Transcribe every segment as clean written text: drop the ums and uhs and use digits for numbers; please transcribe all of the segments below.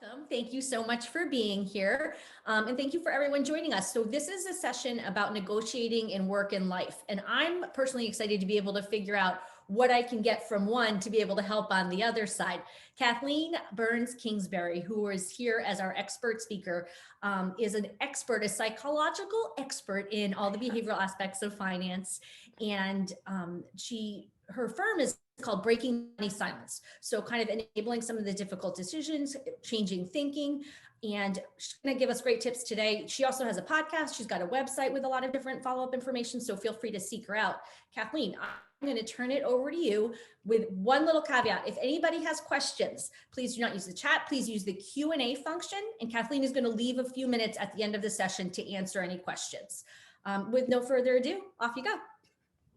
Welcome. Thank you so much for being here. And thank you for everyone joining us. So, this is a session about negotiating in work and life. And I'm personally excited to be able to figure out what I can get from one to be able to help on the other side. Kathleen Burns Kingsbury, who is here as our expert speaker, is an expert, a psychological expert in all the behavioral aspects of finance. And her firm is called Breaking Money Silence. So, kind of enabling some of the difficult decisions, changing thinking. And she's going to give us great tips today. She also has a podcast. She's got a website with a lot of different follow-up information. So feel free to seek her out. Kathleen, I'm going to turn it over to you with one little caveat. If anybody has questions, please do not use the chat. Please use the Q&A function. And Kathleen is going to leave a few minutes at the end of the session to answer any questions. With no further ado, off you go.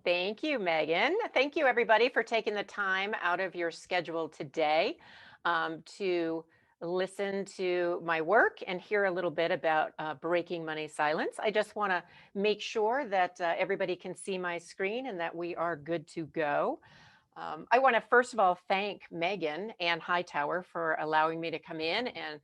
Thank you, Megan. Thank you, everybody, for taking the time out of your schedule today to listen to my work and hear a little bit about breaking money silence. I just want to make sure that everybody can see my screen and that we are good to go. I want to first of all thank Megan and Hightower for allowing me to come in and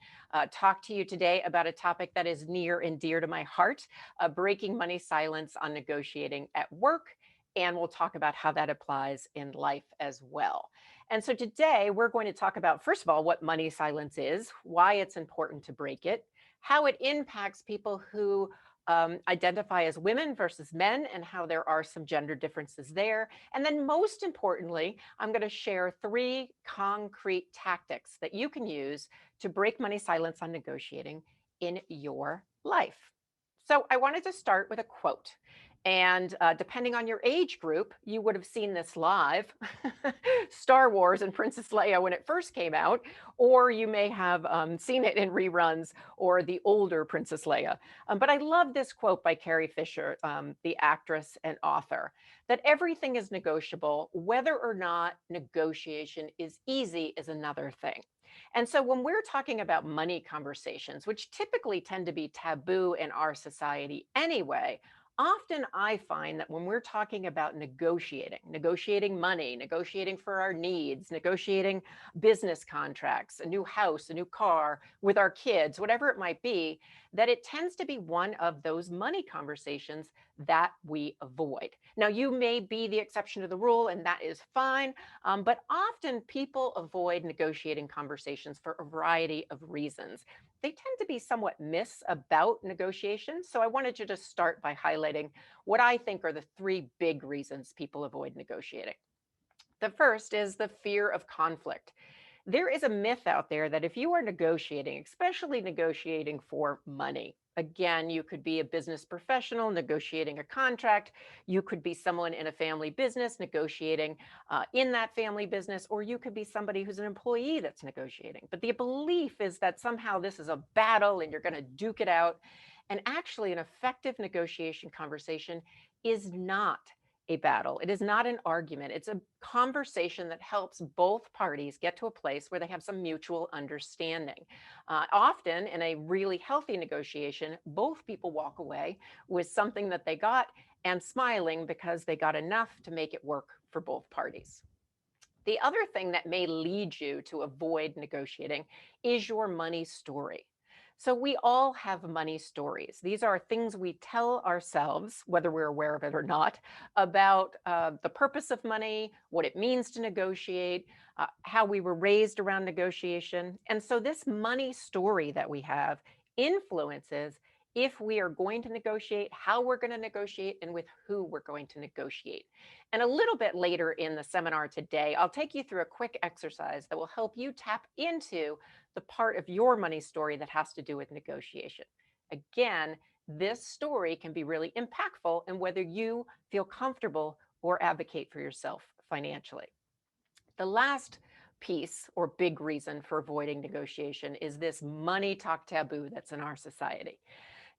talk to you today about a topic that is near and dear to my heart, breaking money silence on negotiating at work. And we'll talk about how that applies in life as well. And so today we're going to talk about, first of all, what money silence is, why it's important to break it, how it impacts people who identify as women versus men, and how there are some gender differences there. And then most importantly, I'm going to share 3 concrete tactics that you can use to break money silence on negotiating in your life. So I wanted to start with a quote. And depending on your age group, you would have seen this live, Star Wars and Princess Leia when it first came out, or you may have seen it in reruns or the older Princess Leia. But I love this quote by Carrie Fisher, the actress and author, that everything is negotiable. Whether or not negotiation is easy is another thing. And so when we're talking about money conversations, which typically tend to be taboo in our society anyway, often I find that when we're talking about negotiating money, negotiating for our needs, negotiating business contracts, a new house, a new car with our kids, whatever it might be, that it tends to be one of those money conversations that we avoid. Now, you may be the exception to the rule, and that is fine, but often people avoid negotiating conversations for a variety of reasons. They tend to be somewhat myths about negotiations. So I wanted to just start by highlighting what I think are the 3 big reasons people avoid negotiating. The first is the fear of conflict. There is a myth out there that if you are negotiating, especially negotiating for money, again, you could be a business professional negotiating a contract, you could be someone in a family business negotiating in that family business, or you could be somebody who's an employee that's negotiating. But the belief is that somehow this is a battle and you're going to duke it out. And actually, an effective negotiation conversation is not a battle. It is not an argument. It's a conversation that helps both parties get to a place where they have some mutual understanding. Often in a really healthy negotiation, both people walk away with something that they got and smiling because they got enough to make it work for both parties. The other thing that may lead you to avoid negotiating is your money story. So we all have money stories. These are things we tell ourselves, whether we're aware of it or not, about the purpose of money, what it means to negotiate, how we were raised around negotiation. And so this money story that we have influences if we are going to negotiate, how we're going to negotiate, and with who we're going to negotiate. And a little bit later in the seminar today, I'll take you through a quick exercise that will help you tap into the part of your money story that has to do with negotiation. Again, this story can be really impactful in whether you feel comfortable or advocate for yourself financially. The last piece or big reason for avoiding negotiation is this money talk taboo that's in our society.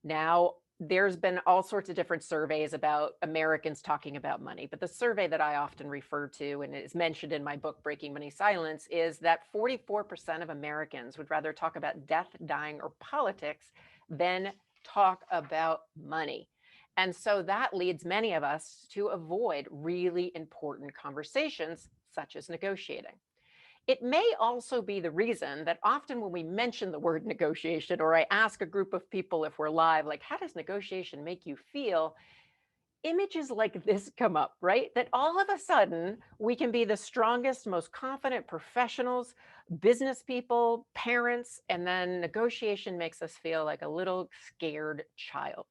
Now, there's been all sorts of different surveys about Americans talking about money, but the survey that I often refer to and is mentioned in my book, Breaking Money Silence, is that 44% of Americans would rather talk about death, dying, or politics than talk about money. And so that leads many of us to avoid really important conversations, such as negotiating. It may also be the reason that often when we mention the word negotiation, or I ask a group of people if we're live, like, how does negotiation make you feel? Images like this come up, right? That all of a sudden we can be the strongest, most confident professionals, business people, parents, and then negotiation makes us feel like a little scared child.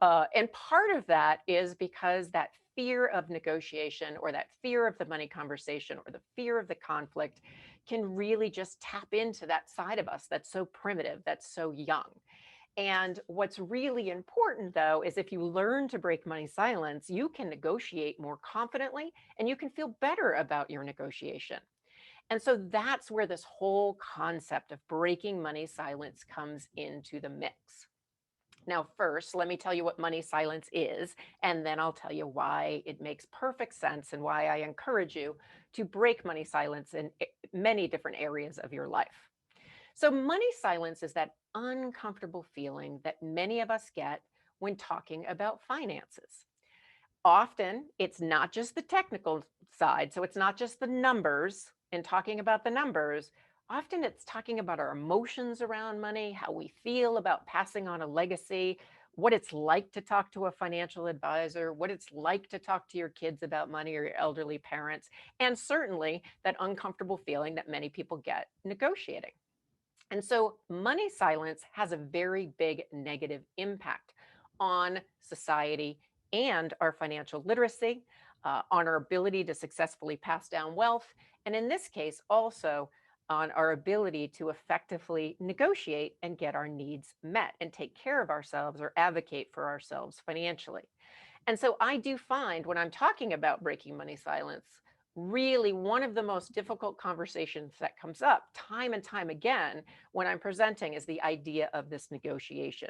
And part of that is because that fear of negotiation, or that fear of the money conversation, or the fear of the conflict can really just tap into that side of us that's so primitive, that's so young. And what's really important, though, is if you learn to break money silence, you can negotiate more confidently and you can feel better about your negotiation. And so that's where this whole concept of breaking money silence comes into the mix. Now, first, let me tell you what money silence is, and then I'll tell you why it makes perfect sense and why I encourage you to break money silence in many different areas of your life. So, money silence is that uncomfortable feeling that many of us get when talking about finances. Often, it's not just the technical side. So, it's not just the numbers and talking about the numbers. Often, it's talking about our emotions around money, how we feel about passing on a legacy, what it's like to talk to a financial advisor, what it's like to talk to your kids about money or your elderly parents, and certainly that uncomfortable feeling that many people get negotiating. And so money silence has a very big negative impact on society and our financial literacy, on our ability to successfully pass down wealth, and in this case, also on our ability to effectively negotiate and get our needs met and take care of ourselves or advocate for ourselves financially. And so I do find when I'm talking about breaking money silence, really one of the most difficult conversations that comes up time and time again when I'm presenting is the idea of this negotiation.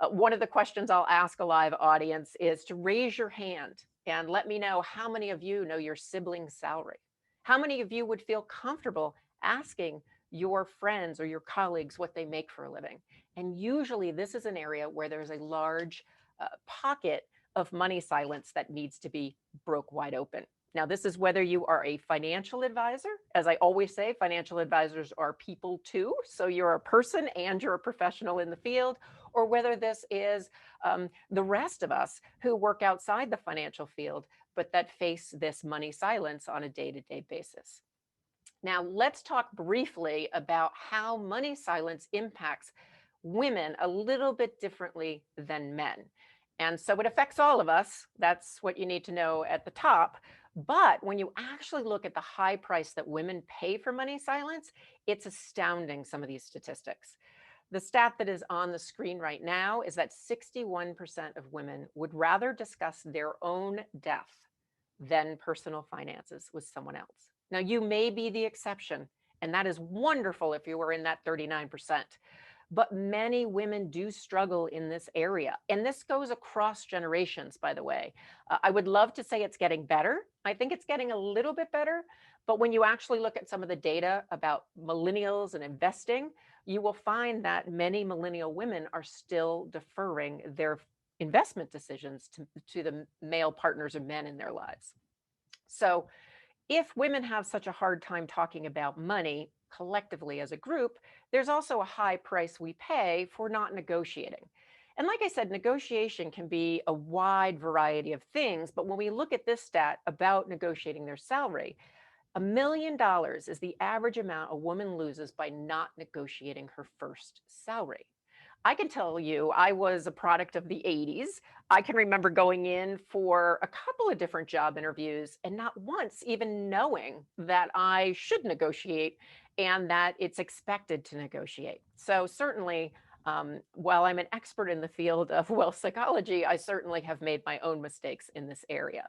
One of the questions I'll ask a live audience is to raise your hand and let me know how many of you know your sibling's salary. How many of you would feel comfortable asking your friends or your colleagues what they make for a living? And usually, this is an area where there's a large pocket of money silence that needs to be broke wide open. Now, this is whether you are a financial advisor. As I always say, financial advisors are people too. So you're a person and you're a professional in the field, or whether this is the rest of us who work outside the financial field, but that face this money silence on a day to day basis. Now, let's talk briefly about how money silence impacts women a little bit differently than men. And so it affects all of us. That's what you need to know at the top. But when you actually look at the high price that women pay for money silence, it's astounding, some of these statistics. The stat that is on the screen right now is that 61% of women would rather discuss their own death than personal finances with someone else. Now, you may be the exception, and that is wonderful if you were in that 39%. But many women do struggle in this area. And this goes across generations, by the way. I would love to say it's getting better. I think it's getting a little bit better. But when you actually look at some of the data about millennials and investing, you will find that many millennial women are still deferring their investment decisions to the male partners or men in their lives. So, if women have such a hard time talking about money collectively as a group, there's also a high price we pay for not negotiating. And like I said, negotiation can be a wide variety of things. But when we look at this stat about negotiating their salary, $1 million is the average amount a woman loses by not negotiating her first salary. I can tell you, I was a product of the 80s. I can remember going in for a couple of different job interviews and not once even knowing that I should negotiate and that it's expected to negotiate. So, certainly, while I'm an expert in the field of wealth psychology, I certainly have made my own mistakes in this area.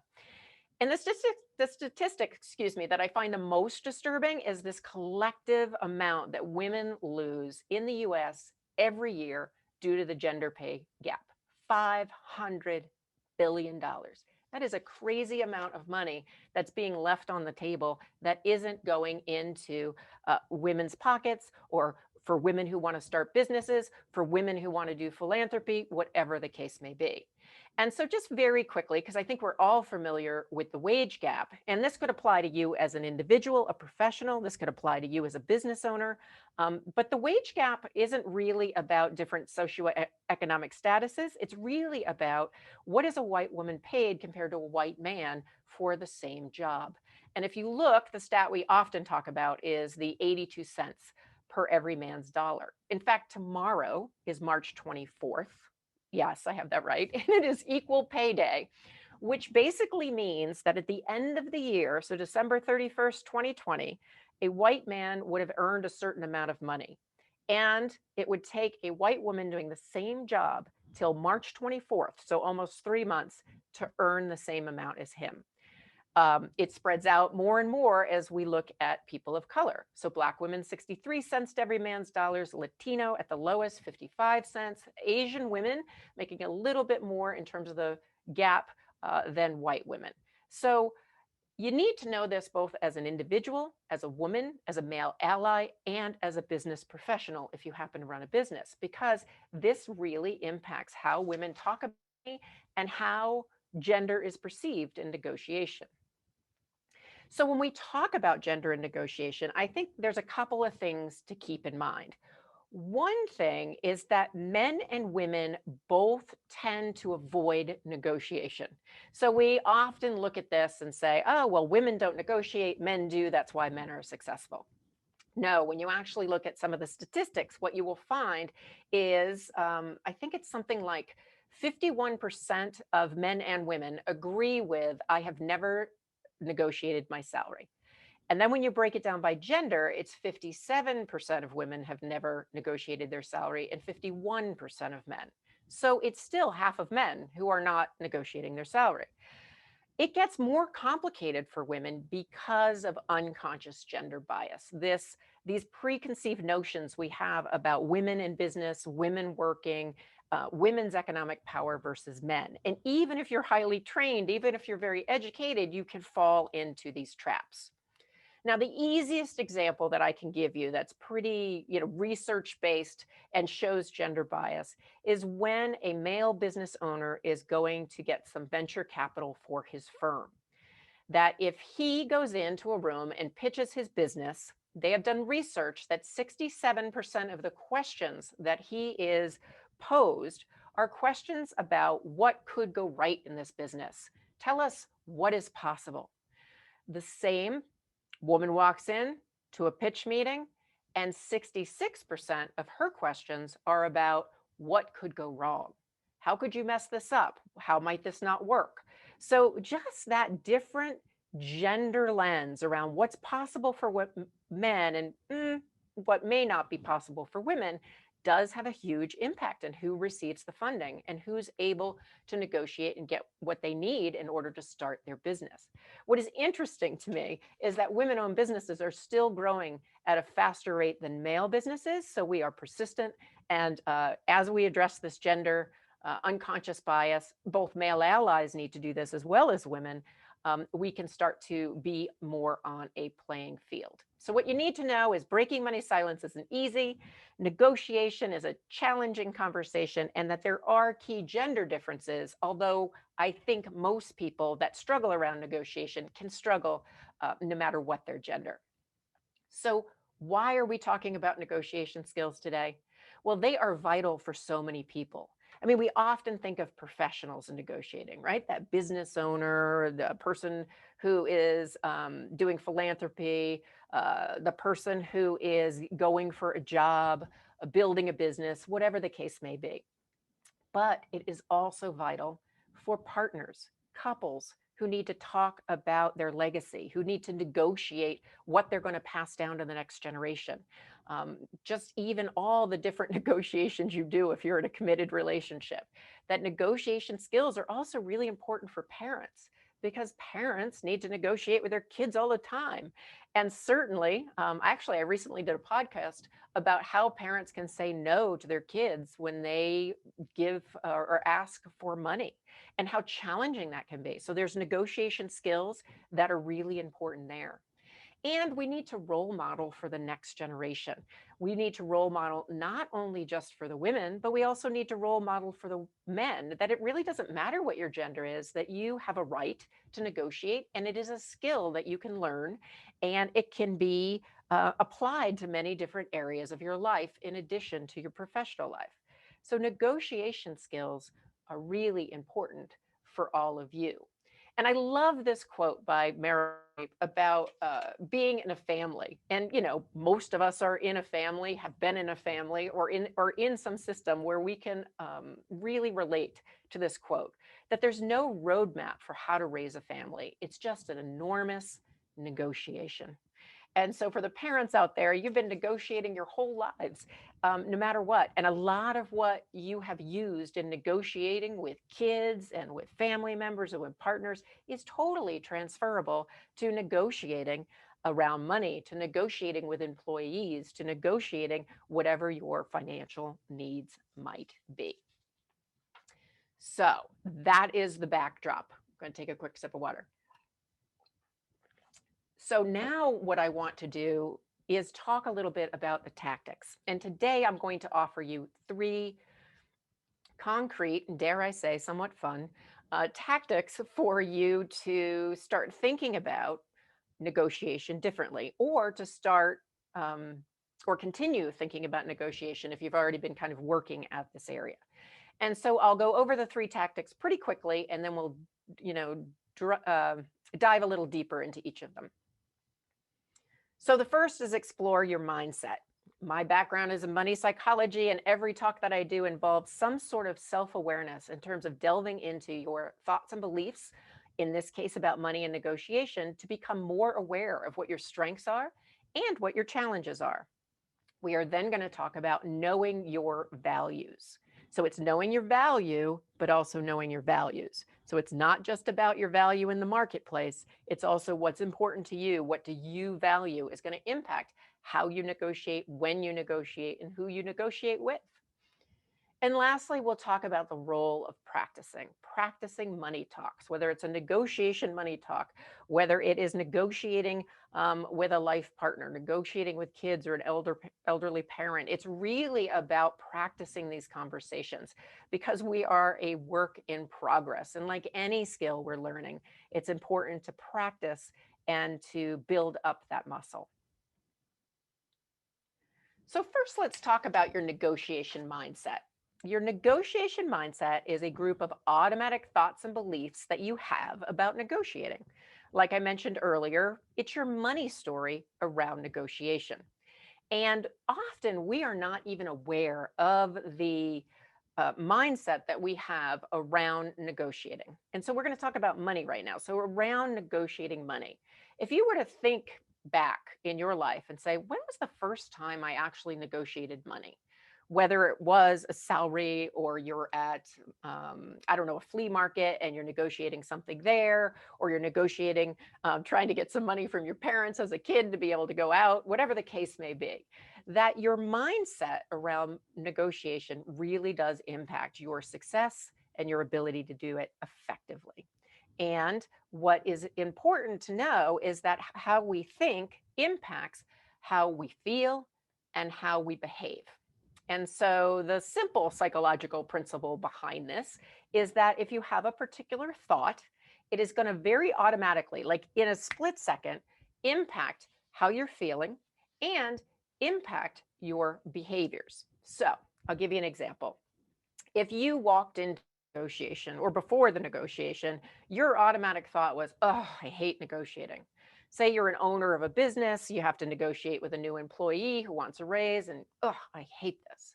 And the statistic, excuse me, that I find the most disturbing is this collective amount that women lose in the US every year due to the gender pay gap. $500 billion. That is a crazy amount of money that's being left on the table that isn't going into women's pockets, or for women who want to start businesses, for women who want to do philanthropy, whatever the case may be. And so, just very quickly, because I think we're all familiar with the wage gap, and this could apply to you as an individual, a professional, this could apply to you as a business owner. But the wage gap isn't really about different socioeconomic statuses. It's really about what is a white woman paid compared to a white man for the same job. And if you look, the stat we often talk about is the 82 cents per every man's dollar. In fact, tomorrow is March 24th. Yes, I have that right. And it is equal pay day, which basically means that at the end of the year, so December 31st, 2020, a white man would have earned a certain amount of money. And it would take a white woman doing the same job till March 24th, so almost 3 months, to earn the same amount as him. It spreads out more and more as we look at people of color. So Black women, 63 cents to every man's dollars, Latino at the lowest, 55 cents, Asian women making a little bit more in terms of the gap than white women. So you need to know this both as an individual, as a woman, as a male ally, and as a business professional if you happen to run a business, because this really impacts how women talk about money and how gender is perceived in negotiation. So, when we talk about gender and negotiation, I think there's a couple of things to keep in mind. One thing is that men and women both tend to avoid negotiation. So, we often look at this and say, oh, well, women don't negotiate, men do. That's why men are successful. No, when you actually look at some of the statistics, what you will find is I think it's something like 51% of men and women agree with, I have never negotiated my salary. And then when you break it down by gender, it's 57% of women have never negotiated their salary and 51% of men. So it's still half of men who are not negotiating their salary. It gets more complicated for women because of unconscious gender bias. These preconceived notions we have about women in business, women working, women's economic power versus men. And even if you're highly trained, even if you're very educated, you can fall into these traps. Now, the easiest example that I can give you that's pretty, research based and shows gender bias is when a male business owner is going to get some venture capital for his firm. That if he goes into a room and pitches his business, they have done research that 67% of the questions that he is posed are questions about what could go right in this business. Tell us what is possible. The same woman walks in to a pitch meeting, and 66% of her questions are about what could go wrong. How could you mess this up? How might this not work? So, just that different gender lens around what's possible for men and what may not be possible for women does have a huge impact on who receives the funding and who's able to negotiate and get what they need in order to start their business. What is interesting to me is that women owned businesses are still growing at a faster rate than male businesses. So we are persistent. And as we address this gender unconscious bias, both male allies need to do this as well as women. We can start to be more on a playing field. So, what you need to know is breaking money silence isn't easy. Negotiation is a challenging conversation, and that there are key gender differences, although I think most people that struggle around negotiation can struggle no matter what their gender. So, why are we talking about negotiation skills today? Well, they are vital for so many people. I mean, we often think of professionals in negotiating, right? That business owner, the person who is doing philanthropy, the person who is going for a job, building a business, whatever the case may be. But it is also vital for partners, couples who need to talk about their legacy, who need to negotiate what they're going to pass down to the next generation. Just even all the different negotiations you do if you're in a committed relationship. That negotiation skills are also really important for parents because parents need to negotiate with their kids all the time. And certainly, actually, I recently did a podcast about how parents can say no to their kids when they give or ask for money and how challenging that can be. So there's negotiation skills that are really important there. And we need to role model for the next generation. We need to role model not only just for the women, but we also need to role model for the men that it really doesn't matter what your gender is, that you have a right to negotiate, and it is a skill that you can learn, and it can be applied to many different areas of your life in addition to your professional life. So, negotiation skills are really important for all of you. And I love this quote by Mary about being in a family. And most of us are in a family, have been in a family, or in some system where we can really relate to this quote. That there's no roadmap for how to raise a family. It's just an enormous negotiation. And so, for the parents out there, you've been negotiating your whole lives, no matter what. And a lot of what you have used in negotiating with kids and with family members and with partners is totally transferable to negotiating around money, to negotiating with employees, to negotiating whatever your financial needs might be. So, that is the backdrop. I'm going to take a quick sip of water. So now what I want to do is talk a little bit about the tactics. And today I'm going to offer you 3 concrete, and dare I say, somewhat fun tactics for you to start thinking about negotiation differently, or to start or continue thinking about negotiation if you've already been kind of working at this area. And so I'll go over the 3 tactics pretty quickly, and then we'll, you know, dive a little deeper into each of them. So the first is explore your mindset. My background is in money psychology, and every talk that I do involves some sort of self-awareness in terms of delving into your thoughts and beliefs, in this case about money and negotiation, to become more aware of what your strengths are and what your challenges are. We are then going to talk about knowing your values. So it's knowing your value, but also knowing your values. So it's not just about your value in the marketplace. It's also what's important to you. What do you value is going to impact how you negotiate, when you negotiate, and who you negotiate with. And lastly, we'll talk about the role of practicing money talks, whether it's a negotiation money talk, whether it is negotiating with a life partner, negotiating with kids or an elderly parent. It's really about practicing these conversations because we are a work in progress. And like any skill we're learning, it's important to practice and to build up that muscle. So first, let's talk about your negotiation mindset. Your negotiation mindset is a group of automatic thoughts and beliefs that you have about negotiating. Like I mentioned earlier, it's your money story around negotiation. And often we are not even aware of the mindset that we have around negotiating. And so we're going to talk about money right now. So, around negotiating money, if you were to think back in your life and say, when was the first time I actually negotiated money? Whether it was a salary or you're at, I don't know, a flea market and you're negotiating something there, or you're negotiating, trying to get some money from your parents as a kid to be able to go out, whatever the case may be, that your mindset around negotiation really does impact your success and your ability to do it effectively. And what is important to know is that how we think impacts how we feel and how we behave. And so the simple psychological principle behind this is that if you have a particular thought, it is going to very automatically, like in a split second, impact how you're feeling and impact your behaviors. So I'll give you an example. If you walked into negotiation or before the negotiation, your automatic thought was, oh, I hate negotiating. Say you're an owner of a business, you have to negotiate with a new employee who wants a raise, and oh, I hate this.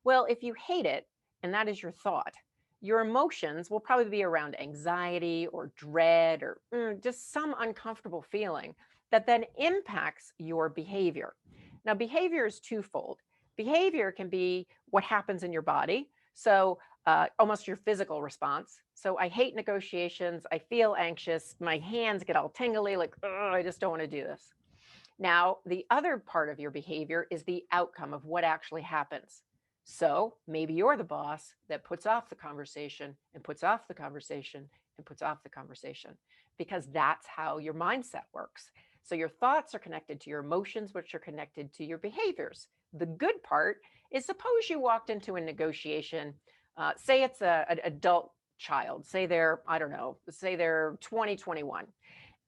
Well, if you hate it, and that is your thought, your emotions will probably be around anxiety or dread or just some uncomfortable feeling that then impacts your behavior. Now, behavior is twofold. Behavior can be what happens in your body. So, almost your physical response. So, I hate negotiations. I feel anxious. My hands get all tingly, like, I just don't want to do this. Now, the other part of your behavior is the outcome of what actually happens. So maybe you're the boss that puts off the conversation and puts off the conversation and puts off the conversation, because that's how your mindset works. So your thoughts are connected to your emotions, which are connected to your behaviors. The good part is, suppose you walked into a negotiation, say it's an adult child, say they're, I don't know, say they're 20, 21,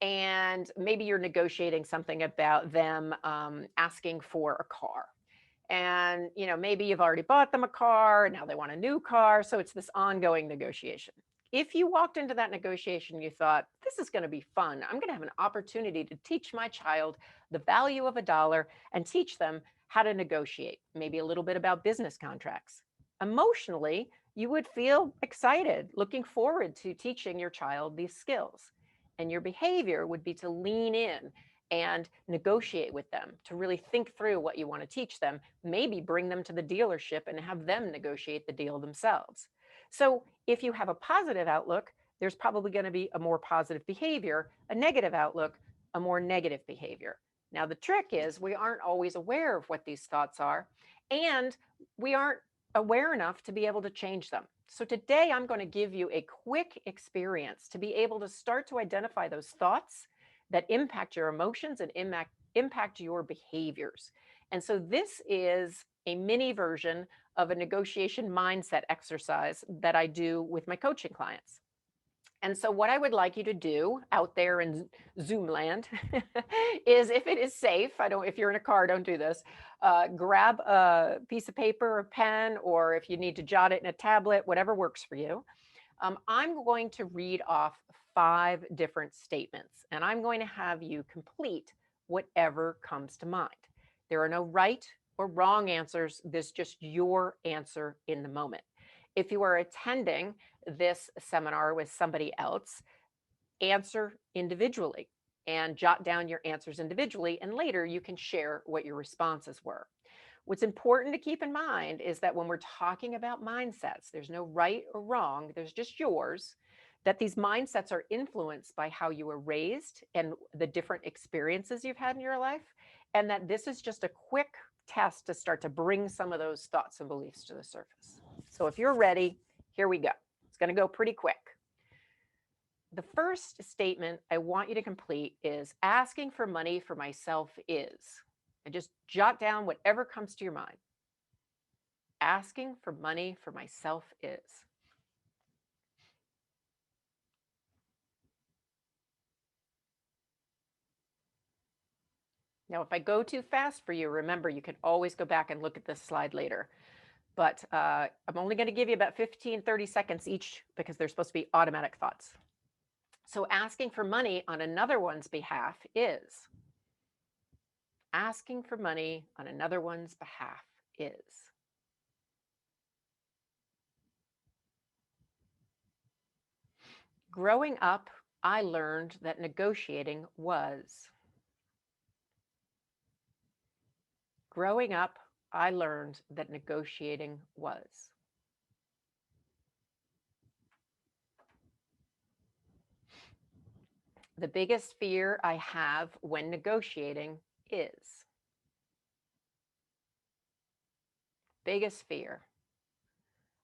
and maybe you're negotiating something about them asking for a car. And maybe you've already bought them a car and now they want a new car, so it's this ongoing negotiation. If you walked into that negotiation, you thought, this is going to be fun, I'm going to have an opportunity to teach my child the value of a dollar and teach them how to negotiate, maybe a little bit about business contracts. Emotionally, you would feel excited, looking forward to teaching your child these skills. And your behavior would be to lean in and negotiate with them, to really think through what you want to teach them, maybe bring them to the dealership and have them negotiate the deal themselves. So if you have a positive outlook, there's probably going to be a more positive behavior, a negative outlook, a more negative behavior. Now, the trick is we aren't always aware of what these thoughts are, and we aren't aware enough to be able to change them. So today I'm going to give you a quick experience to be able to start to identify those thoughts that impact your emotions and impact your behaviors. And so this is a mini version of a negotiation mindset exercise that I do with my coaching clients. And so what I would like you to do out there in Zoom land is, if it is safe, if you're in a car, don't do this. Grab a piece of paper, a pen, or if you need to jot it in a tablet, whatever works for you. I'm going to read off 5 different statements, and I'm going to have you complete whatever comes to mind. There are no right or wrong answers. There's just your answer in the moment. If you are attending this seminar with somebody else, answer individually and jot down your answers individually, and later you can share what your responses were. What's important to keep in mind is that when we're talking about mindsets, there's no right or wrong, there's just yours, that these mindsets are influenced by how you were raised and the different experiences you've had in your life, and that this is just a quick test to start to bring some of those thoughts and beliefs to the surface. So if you're ready, here we go. It's going to go pretty quick. The first statement I want you to complete is, asking for money for myself is. And just jot down whatever comes to your mind. Asking for money for myself is. Now, if I go too fast for you, remember, you can always go back and look at this slide later. But I'm only going to give you about 15, 30 seconds each because they're supposed to be automatic thoughts. So asking for money on another one's behalf is. Asking for money on another one's behalf is. Growing up, I learned that negotiating was. Growing up, I learned that negotiating was. The biggest fear I have when negotiating is. Biggest fear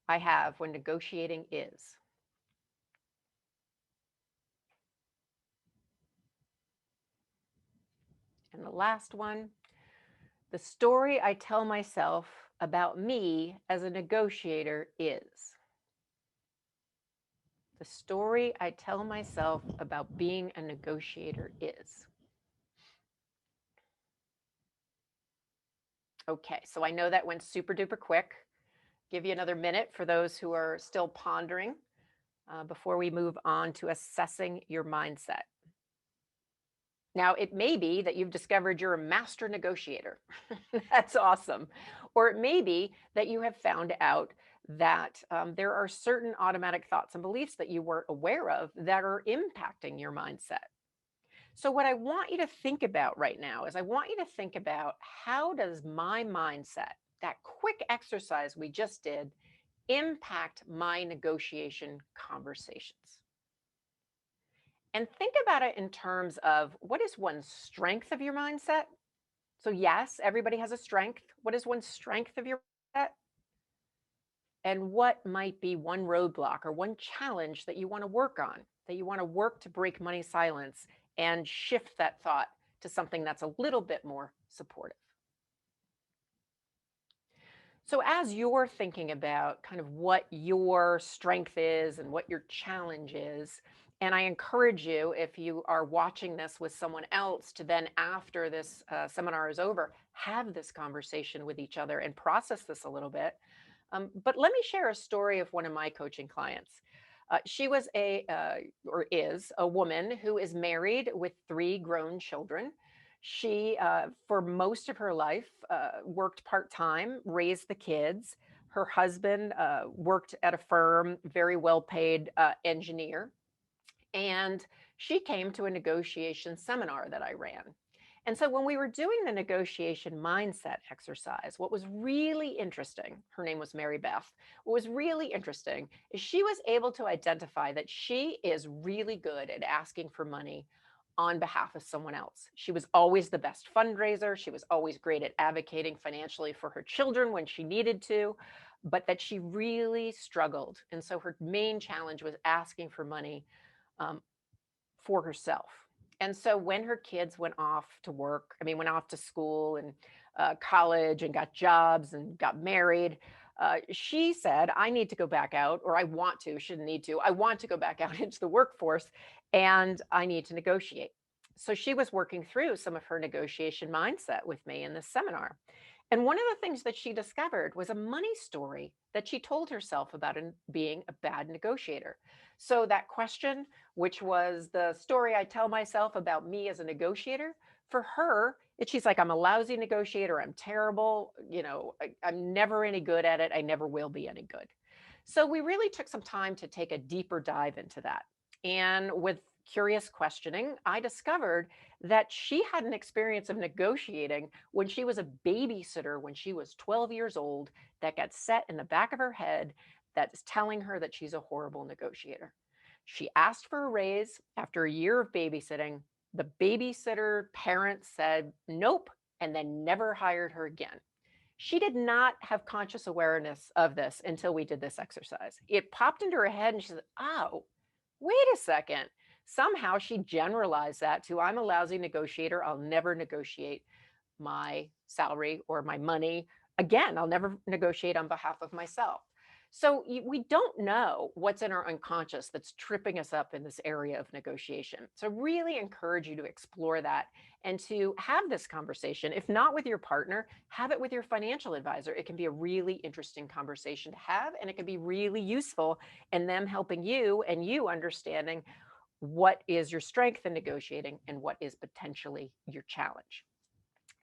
I have when negotiating is. And the last one, the story I tell myself about me as a negotiator is. The story I tell myself about being a negotiator is. Okay, so I know that went super duper quick. Give you another minute for those who are still pondering before we move on to assessing your mindset. Now, it may be that you've discovered you're a master negotiator. That's awesome. Or it may be that you have found out that there are certain automatic thoughts and beliefs that you weren't aware of that are impacting your mindset. So what I want you to think about right now is, I want you to think about, how does my mindset, that quick exercise we just did, impact my negotiation conversations? And think about it in terms of, what is one strength of your mindset? So yes, everybody has a strength. What is one strength of your mindset? And what might be one roadblock or one challenge that you want to work on, that you want to work to break money silence and shift that thought to something that's a little bit more supportive. So, as you're thinking about kind of what your strength is and what your challenge is, and I encourage you, if you are watching this with someone else, to then, after this seminar is over, have this conversation with each other and process this a little bit. But let me share a story of one of my coaching clients. She was or is a woman who is married with three grown children. She, for most of her life, worked part time, raised the kids. Her husband worked at a firm, very well paid engineer. And she came to a negotiation seminar that I ran. And so when we were doing the negotiation mindset exercise, what was really interesting, her name was Mary Beth, what was really interesting is she was able to identify that she is really good at asking for money on behalf of someone else. She was always the best fundraiser. She was always great at advocating financially for her children when she needed to, but that she really struggled. And so her main challenge was asking for money um, for herself. And so when her kids went off to work, I mean, went off to school and college and got jobs and got married, she said, I need to go back out, or I want to, shouldn't need to, I want to go back out into the workforce and I need to negotiate. So she was working through some of her negotiation mindset with me in this seminar. And one of the things that she discovered was a money story that she told herself about being a bad negotiator. So that question, which was the story I tell myself about me as a negotiator, for her, she's like, I'm a lousy negotiator. I'm terrible. I'm never any good at it. I never will be any good. So we really took some time to take a deeper dive into that. And with curious questioning, I discovered that she had an experience of negotiating when she was a babysitter when she was 12 years old that got set in the back of her head that's telling her that she's a horrible negotiator. She asked for a raise after a year of babysitting. The babysitter parent said nope and then never hired her again. She did not have conscious awareness of this until we did this exercise. It popped into her head and she said, oh, wait a second. Somehow she generalized that to I'm a lousy negotiator. I'll never negotiate my salary or my money again. I'll never negotiate on behalf of myself. So we don't know what's in our unconscious that's tripping us up in this area of negotiation. So really encourage you to explore that and to have this conversation. If not with your partner, have it with your financial advisor. It can be a really interesting conversation to have, and it can be really useful in them helping you and you understanding what is your strength in negotiating and what is potentially your challenge.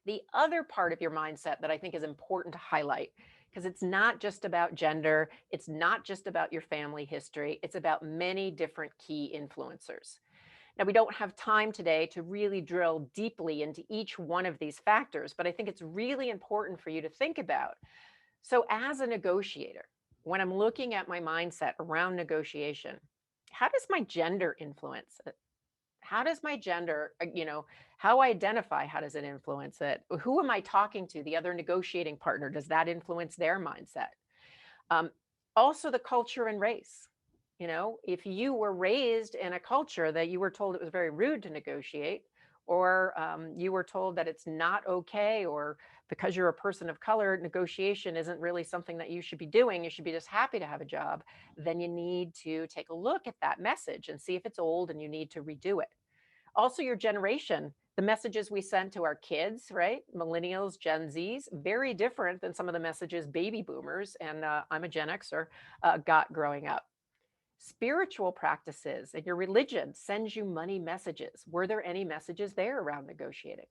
The other part of your mindset that I think is important to highlight, because it's not just about gender, it's not just about your family history, it's about many different key influencers. Now, we don't have time today to really drill deeply into each one of these factors, but I think it's really important for you to think about. So, as a negotiator, when I'm looking at my mindset around negotiation, how does my gender influence it? How does my gender, how I identify, how does it influence it? Who am I talking to? The other negotiating partner, does that influence their mindset? Um, Also, the culture and race. If you were raised in a culture that you were told it was very rude to negotiate, or you were told that it's not okay, or because you're a person of color, negotiation isn't really something that you should be doing, you should be just happy to have a job, then you need to take a look at that message and see if it's old and you need to redo it. Also, your generation, the messages we send to our kids, right? Millennials, Gen Zs, very different than some of the messages baby boomers, and I'm a Gen Xer, got growing up. Spiritual practices and your religion sends you money messages. Were there any messages there around negotiating?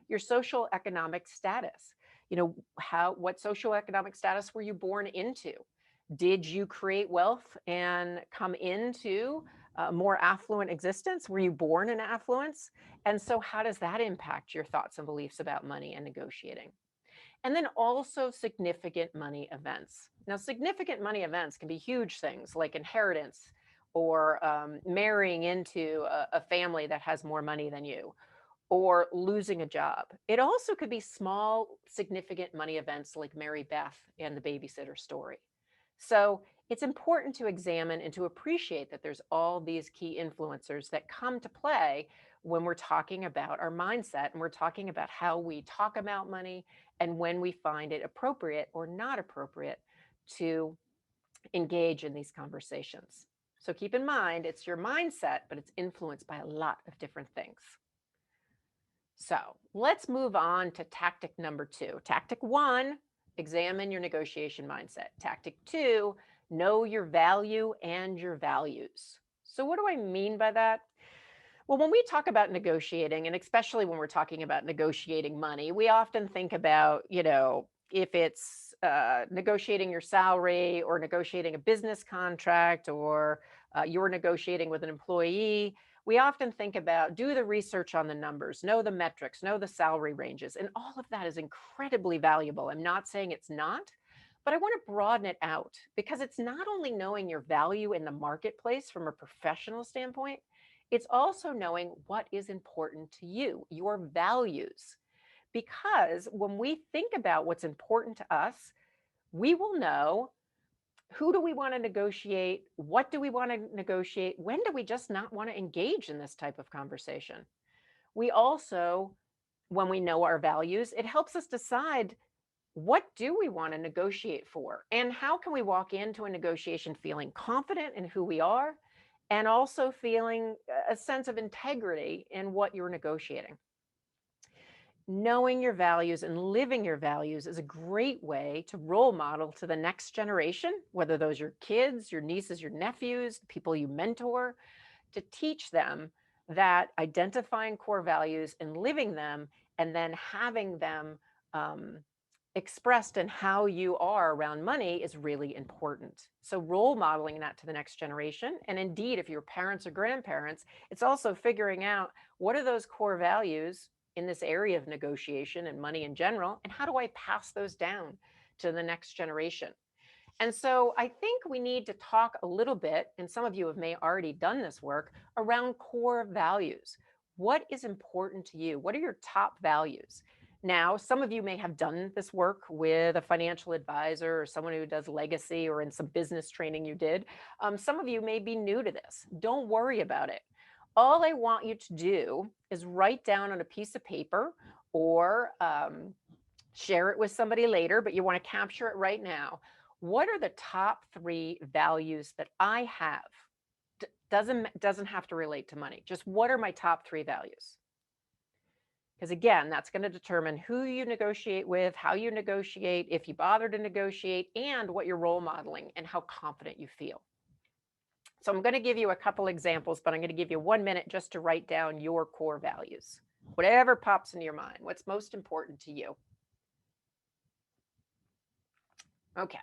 Your social economic status. What social economic status were you born into? Did you create wealth and come into a more affluent existence? Were you born in affluence? And so, how does that impact your thoughts and beliefs about money and negotiating? And then also significant money events. Now, significant money events can be huge things like inheritance or marrying into a family that has more money than you, or losing a job. It also could be small, significant money events like Mary Beth and the babysitter story. So it's important to examine and to appreciate that there's all these key influencers that come to play when we're talking about our mindset and we're talking about how we talk about money and when we find it appropriate or not appropriate to engage in these conversations. So keep in mind, it's your mindset, but it's influenced by a lot of different things. So let's move on to tactic number 2. Tactic 1, examine your negotiation mindset. Tactic 2, know your value and your values. So what do I mean by that? Well, when we talk about negotiating, and especially when we're talking about negotiating money, we often think about, if it's negotiating your salary or negotiating a business contract or you're negotiating with an employee. We often think about do the research on the numbers, know the metrics, know the salary ranges. And all of that is incredibly valuable. I'm not saying it's not, but I want to broaden it out because it's not only knowing your value in the marketplace from a professional standpoint, it's also knowing what is important to you, your values. Because when we think about what's important to us, we will know who do we want to negotiate? What do we want to negotiate? When do we just not want to engage in this type of conversation? We also, when we know our values, it helps us decide what do we want to negotiate for? And how can we walk into a negotiation feeling confident in who we are and also feeling a sense of integrity in what you're negotiating? Knowing your values and living your values is a great way to role model to the next generation, whether those are your kids, your nieces, your nephews, the people you mentor, to teach them that identifying core values and living them and then having them expressed in how you are around money is really important. So role modeling that to the next generation. And indeed, if your parents or grandparents, it's also figuring out what are those core values in this area of negotiation and money in general, and how do I pass those down to the next generation? And so I think we need to talk a little bit, and some of you have may already done this work around core values. What is important to you? What are your top values? Now, some of you may have done this work with a financial advisor or someone who does legacy or in some business training you did. Some of you may be new to this. Don't worry about it. All I want you to do is write down on a piece of paper or share it with somebody later, but you want to capture it right now. What are the top 3 values that I have? Doesn't have to relate to money. Just what are my top 3 values? Because again, that's going to determine who you negotiate with, how you negotiate, if you bother to negotiate, and what you're role modeling and how confident you feel. So I'm going to give you a couple examples, but I'm going to give you 1 minute just to write down your core values. Whatever pops into your mind, what's most important to you. Okay.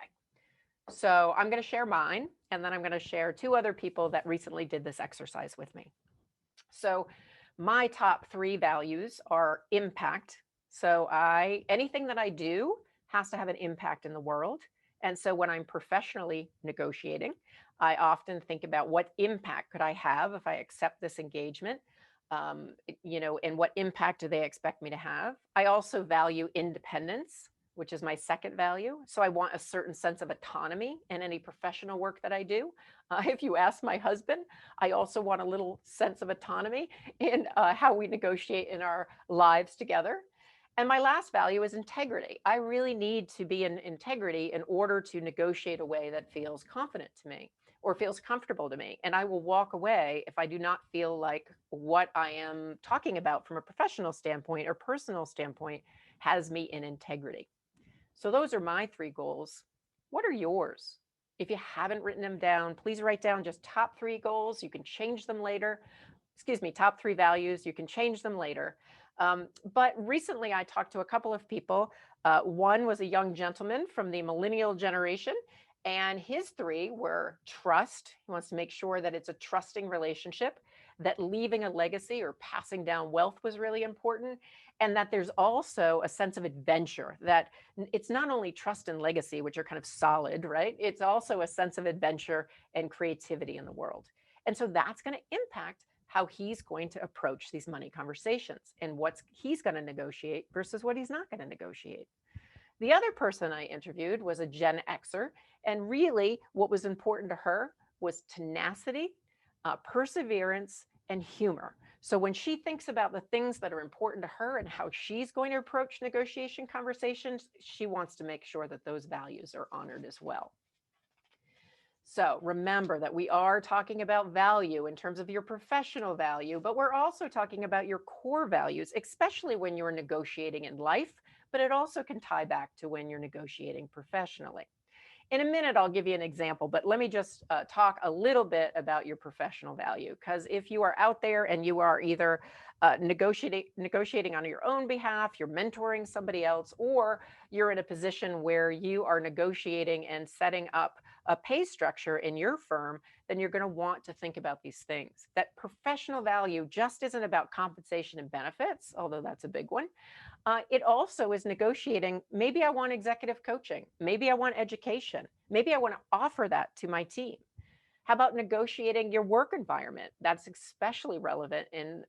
So I'm going to share mine, and then I'm going to share 2 other people that recently did this exercise with me. So my top 3 values are impact. So anything that I do has to have an impact in the world. And so when I'm professionally negotiating, I often think about what impact could I have if I accept this engagement, and what impact do they expect me to have? I also value independence, which is my second value. So I want a certain sense of autonomy in any professional work that I do. If you ask my husband, I also want a little sense of autonomy in how we negotiate in our lives together. And my last value is integrity. I really need to be in integrity in order to negotiate a way that feels confident to me or feels comfortable to me. And I will walk away if I do not feel like what I am talking about from a professional standpoint or personal standpoint has me in integrity. So those are my 3 goals. What are yours? If you haven't written them down, please write down just top 3 goals. You can change them later. Excuse me, top 3 values. You can change them later. But recently I talked to a couple of people. One was a young gentleman from the millennial generation, and his 3 were trust. He wants to make sure that it's a trusting relationship, that leaving a legacy or passing down wealth was really important, and that there's also a sense of adventure, that it's not only trust and legacy, which are kind of solid, right? It's also a sense of adventure and creativity in the world. And so that's going to impact how he's going to approach these money conversations and what he's going to negotiate versus what he's not going to negotiate. The other person I interviewed was a Gen Xer, and really what was important to her was tenacity, perseverance, and humor. So when she thinks about the things that are important to her and how she's going to approach negotiation conversations, she wants to make sure that those values are honored as well. So remember that we are talking about value in terms of your professional value, but we're also talking about your core values, especially when you're negotiating in life, but it also can tie back to when you're negotiating professionally. In a minute, I'll give you an example, but let me just talk a little bit about your professional value. Because if you are out there and you are either negotiating on your own behalf, you're mentoring somebody else, or you're in a position where you are negotiating and setting up a pay structure in your firm, then you're going to want to think about these things. That professional value just isn't about compensation and benefits, although that's a big one. It also is negotiating. Maybe I want executive coaching. Maybe I want education. Maybe I want to offer that to my team. How about negotiating your work environment? That's especially relevant in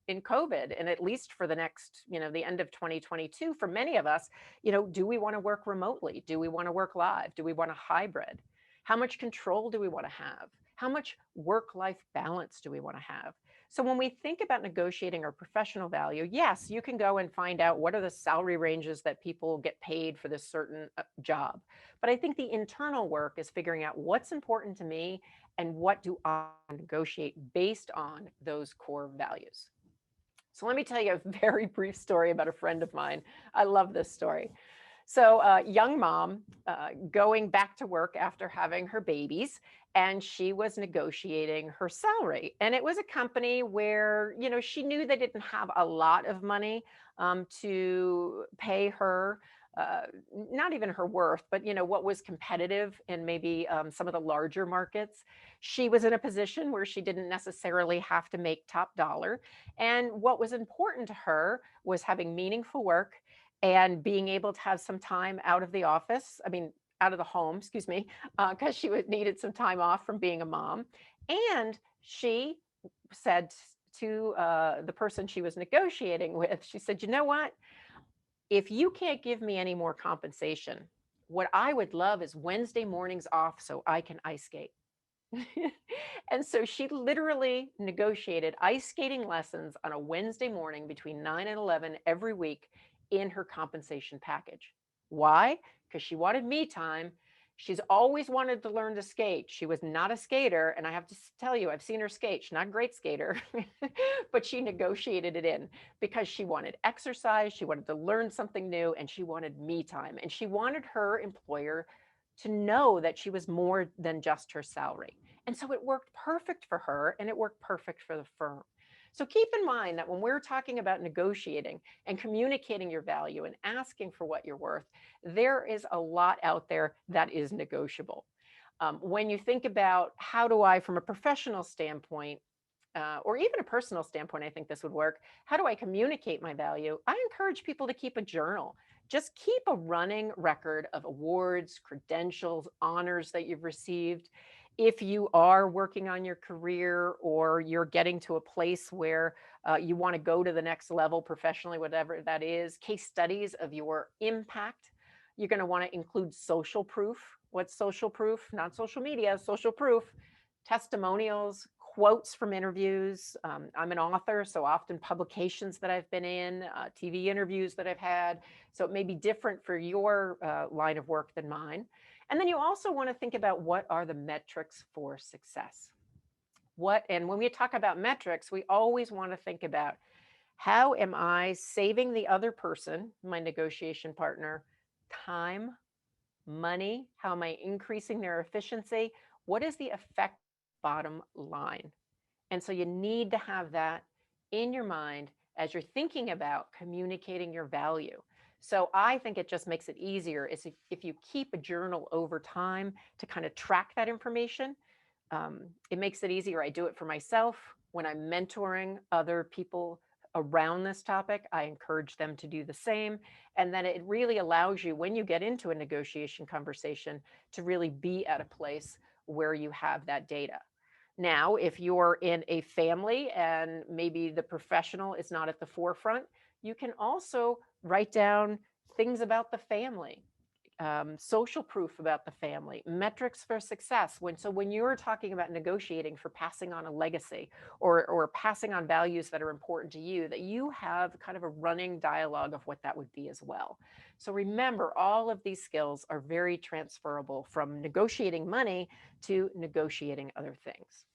COVID, and at least for the next, the end of 2022, for many of us, do we want to work remotely? Do we want to work live? Do we want a hybrid? How much control do we want to have? How much work-life balance do we want to have? So when we think about negotiating our professional value, yes, you can go and find out what are the salary ranges that people get paid for this certain job. But I think the internal work is figuring out what's important to me and what do I negotiate based on those core values. So let me tell you a very brief story about a friend of mine. I love this story. So, young mom going back to work after having her babies, and she was negotiating her salary. And it was a company where, she knew they didn't have a lot of money to pay her. Not even her worth, but what was competitive in maybe some of the larger markets. She was in a position where she didn't necessarily have to make top dollar. And what was important to her was having meaningful work and being able to have some time out of the office. I mean, out of the home, excuse me, because she needed some time off from being a mom. And she said to the person she was negotiating with, she said, you know what? If you can't give me any more compensation, what I would love is Wednesday mornings off so I can ice skate. And so she literally negotiated ice skating lessons on a Wednesday morning between 9 and 11 every week in her compensation package. Why? Because she wanted me time. She's always wanted to learn to skate. She was not a skater. And I have to tell you, I've seen her skate. She's not a great skater, but she negotiated it in because she wanted exercise. She wanted to learn something new, and she wanted me time. And she wanted her employer to know that she was more than just her salary. And so it worked perfect for her, and it worked perfect for the firm. So keep in mind that when we're talking about negotiating and communicating your value and asking for what you're worth, there is a lot out there that is negotiable. When you think about how do I, from a professional standpoint, or even a personal standpoint, I think this would work. How do I communicate my value? I encourage people to keep a journal. Just keep a running record of awards, credentials, honors that you've received. If you are working on your career or you're getting to a place where you want to go to the next level professionally, whatever that is, case studies of your impact. You're going to want to include social proof. What's social proof? Not social media, social proof, testimonials, quotes from interviews. I'm an author, so often publications that I've been in, TV interviews that I've had. So it may be different for your line of work than mine. And then you also want to think about what are the metrics for success. And when we talk about metrics, we always want to think about how am I saving the other person, my negotiation partner, time, money? How am I increasing their efficiency? What is the effect bottom line? And so you need to have that in your mind as you're thinking about communicating your value. So I think it just makes it easier is if you keep a journal over time to kind of track that information. It makes it easier. I do it for myself when I'm mentoring other people around this topic. I encourage them to do the same. And then it really allows you, when you get into a negotiation conversation, to really be at a place where you have that data. Now, if you're in a family and maybe the professional is not at the forefront, you can also write down things about the family. social proof about the family, metrics for success. When you're talking about negotiating for passing on a legacy or passing on values that are important to you, that you have kind of a running dialogue of what that would be as well. So remember, all of these skills are very transferable from negotiating money to negotiating other things.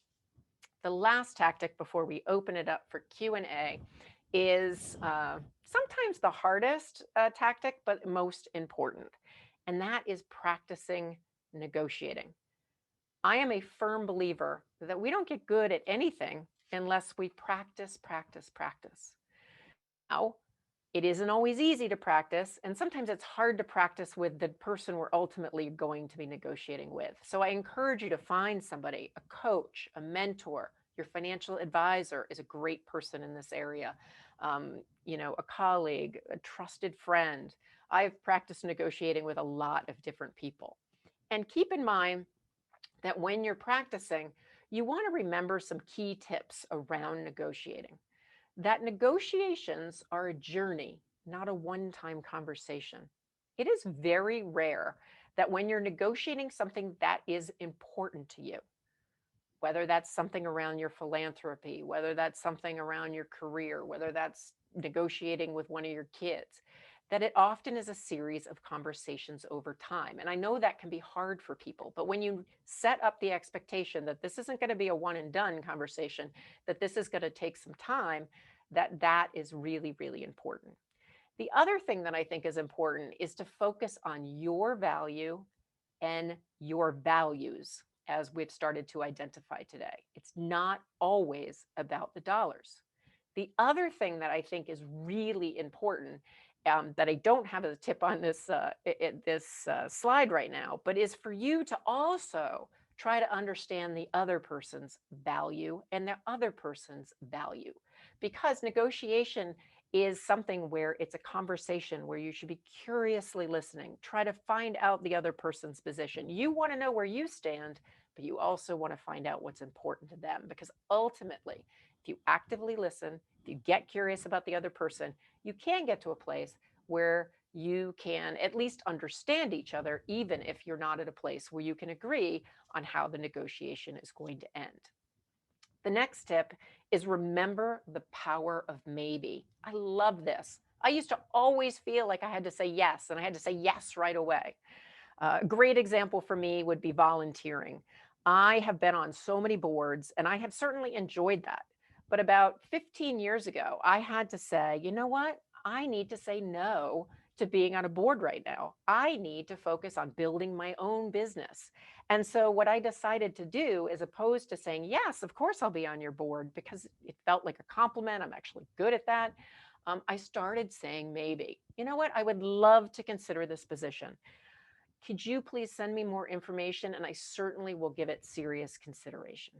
The last tactic before we open it up for Q&A is sometimes the hardest tactic, but most important. And that is practicing negotiating. I am a firm believer that we don't get good at anything unless we practice, practice, practice. Now, it isn't always easy to practice, and sometimes it's hard to practice with the person we're ultimately going to be negotiating with. So I encourage you to find somebody, a coach, a mentor. Your financial advisor is a great person in this area. A colleague, a trusted friend. I've practiced negotiating with a lot of different people. And keep in mind that when you're practicing, you want to remember some key tips around negotiating. That negotiations are a journey, not a one-time conversation. It is very rare that when you're negotiating something that is important to you, whether that's something around your philanthropy, whether that's something around your career, whether that's negotiating with one of your kids, that it often is a series of conversations over time. And I know that can be hard for people, but when you set up the expectation that this isn't going to be a one and done conversation, that this is going to take some time, that is really, really important. The other thing that I think is important is to focus on your value and your values, as we've started to identify today. It's not always about the dollars. The other thing that I think is really important, that I don't have as a tip on this slide right now, but is for you to also try to understand the other person's value and the other person's value, because negotiation is something where it's a conversation where you should be curiously listening, try to find out the other person's position. You want to know where you stand, but you also want to find out what's important to them, because ultimately, if you actively listen, if you get curious about the other person, you can get to a place where you can at least understand each other, even if you're not at a place where you can agree on how the negotiation is going to end. The next tip is remember the power of maybe. I love this. I used to always feel like I had to say yes, and I had to say yes right away. A great example for me would be volunteering. I have been on so many boards, and I have certainly enjoyed that. But about 15 years ago, I had to say, you know what? I need to say no to being on a board right now. I need to focus on building my own business. And so what I decided to do, as opposed to saying, yes, of course I'll be on your board, because it felt like a compliment, I'm actually good at that, I started saying maybe. You know what? I would love to consider this position. Could you please send me more information? And I certainly will give it serious consideration.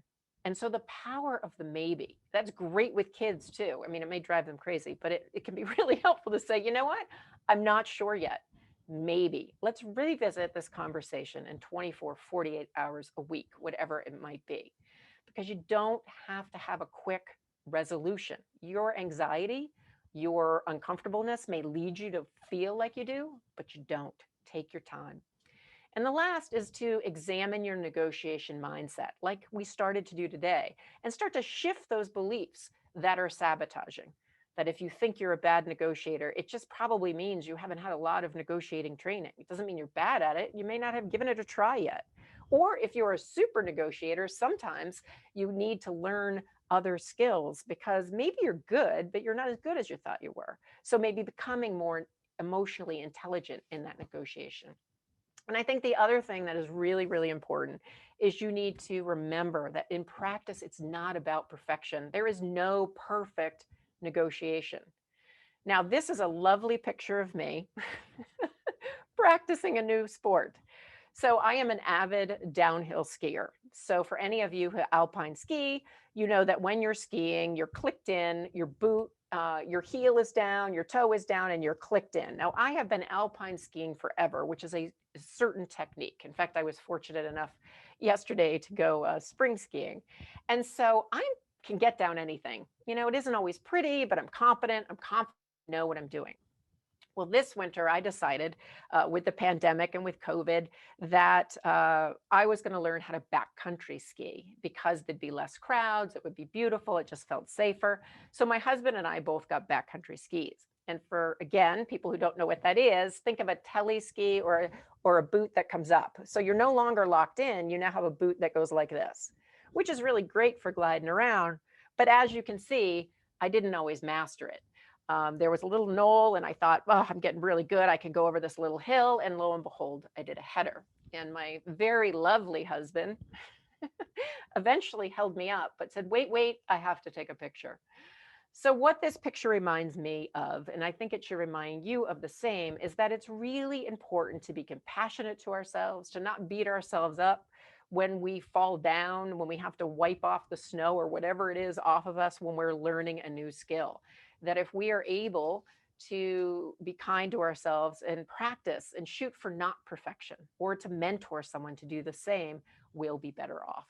And so the power of the maybe, that's great with kids too. I mean, it may drive them crazy, but it can be really helpful to say, you know what? I'm not sure yet. Maybe. Let's revisit this conversation in 24, 48 hours a week, whatever it might be. Because you don't have to have a quick resolution. Your anxiety, your uncomfortableness may lead you to feel like you do, but you don't. Take your time. And the last is to examine your negotiation mindset, like we started to do today, and start to shift those beliefs that are sabotaging. That if you think you're a bad negotiator, it just probably means you haven't had a lot of negotiating training. It doesn't mean you're bad at it. You may not have given it a try yet. Or if you're a super negotiator, sometimes you need to learn other skills, because maybe you're good, but you're not as good as you thought you were. So maybe becoming more emotionally intelligent in that negotiation. And I think the other thing that is really, really important is you need to remember that in practice, it's not about perfection. There is no perfect negotiation. Now, this is a lovely picture of me practicing a new sport. So I am an avid downhill skier. So for any of you who alpine ski, you know that when you're skiing, you're clicked in, your boot, your heel is down, your toe is down, and you're clicked in. Now, I have been alpine skiing forever, which is a certain technique. In fact, I was fortunate enough yesterday to go spring skiing. And so I can get down anything. You know, it isn't always pretty, but I'm confident. I know what I'm doing. Well, this winter, I decided with the pandemic and with COVID that I was going to learn how to backcountry ski because there'd be less crowds. It would be beautiful. It just felt safer. So my husband and I both got backcountry skis. And for, again, people who don't know what that is, think of a tele ski or a boot that comes up. So you're no longer locked in. You now have a boot that goes like this, which is really great for gliding around. But as you can see, I didn't always master it. There was a little knoll, and I thought, oh, I'm getting really good. I can go over this little hill. And lo and behold, I did a header. And my very lovely husband eventually held me up, but said, wait, I have to take a picture. So, what this picture reminds me of, and I think it should remind you of the same, is that it's really important to be compassionate to ourselves, to not beat ourselves up when we fall down, when we have to wipe off the snow or whatever it is off of us when we're learning a new skill. That if we are able to be kind to ourselves and practice and shoot for not perfection or to mentor someone to do the same, we'll be better off.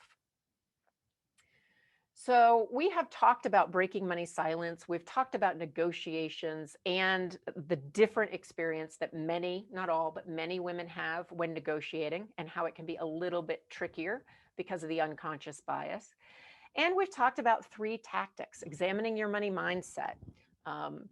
So, we have talked about breaking money silence. We've talked about negotiations and the different experience that many, not all, but many women have when negotiating and how it can be a little bit trickier because of the unconscious bias. And we've talked about 3 tactics: examining your money mindset, um,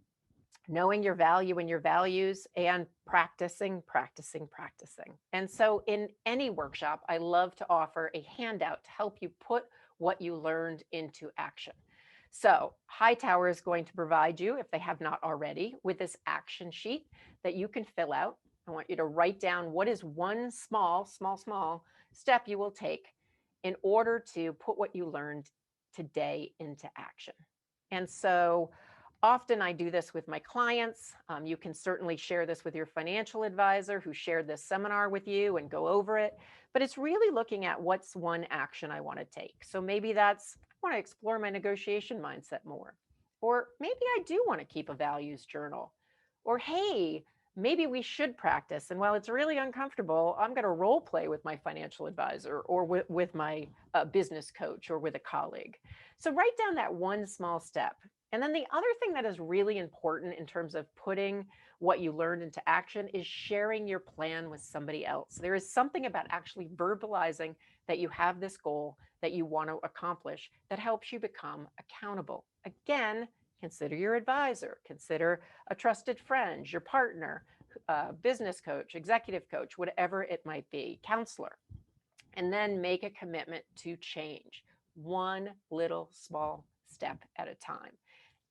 knowing your value and your values, and practicing, practicing, practicing. And so, in any workshop, I love to offer a handout to help you put what you learned into action. So, Hightower is going to provide you, if they have not already, with this action sheet that you can fill out. I want you to write down what is one small step you will take in order to put what you learned today into action. And so, often I do this with my clients. You can certainly share this with your financial advisor who shared this seminar with you and go over it. But it's really looking at what's one action I want to take. So maybe that's, I want to explore my negotiation mindset more. Or maybe I do want to keep a values journal. Or hey, maybe we should practice. And while it's really uncomfortable, I'm going to role play with my financial advisor or with my business coach or with a colleague. So write down that one small step. And then the other thing that is really important in terms of putting what you learned into action is sharing your plan with somebody else. There is something about actually verbalizing that you have this goal that you want to accomplish that helps you become accountable. Again, consider your advisor, consider a trusted friend, your partner, business coach, executive coach, whatever it might be, counselor, and then make a commitment to change one little small step at a time.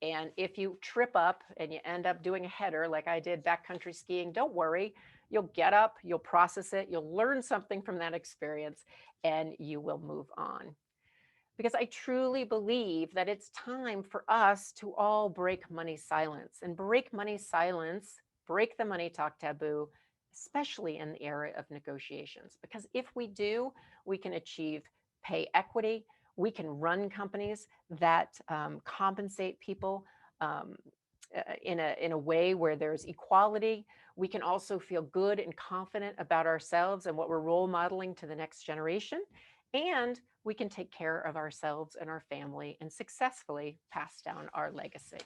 And if you trip up and you end up doing a header like I did backcountry skiing, don't worry. You'll get up, you'll process it, you'll learn something from that experience, and you will move on. Because I truly believe that it's time for us to all break money silence and break money silence, break the money talk taboo, especially in the area of negotiations. Because if we do, we can achieve pay equity. We can run companies that compensate people in a way where there's equality. We can also feel good and confident about ourselves and what we're role modeling to the next generation. And we can take care of ourselves and our family and successfully pass down our legacy.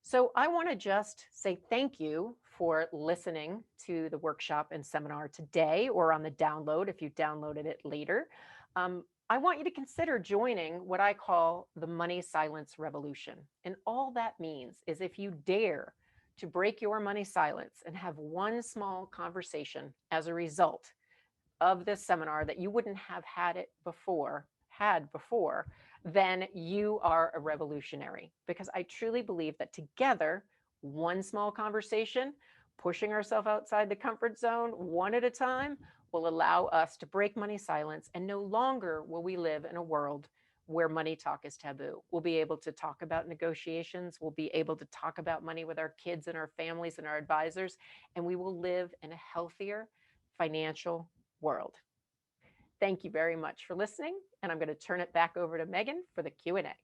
So I want to just say thank you for listening to the workshop and seminar today or on the download if you downloaded it later. I want you to consider joining what I call the money silence revolution. And all that means is if you dare to break your money silence and have one small conversation as a result of this seminar that you wouldn't have had before, then you are a revolutionary. Because I truly believe that together, one small conversation, pushing ourselves outside the comfort zone one at a time, will allow us to break money silence, and no longer will we live in a world where money talk is taboo. We'll be able to talk about negotiations. We'll be able to talk about money with our kids and our families and our advisors, and we will live in a healthier financial world. Thank you very much for listening, and I'm going to turn it back over to Megan for the Q&A.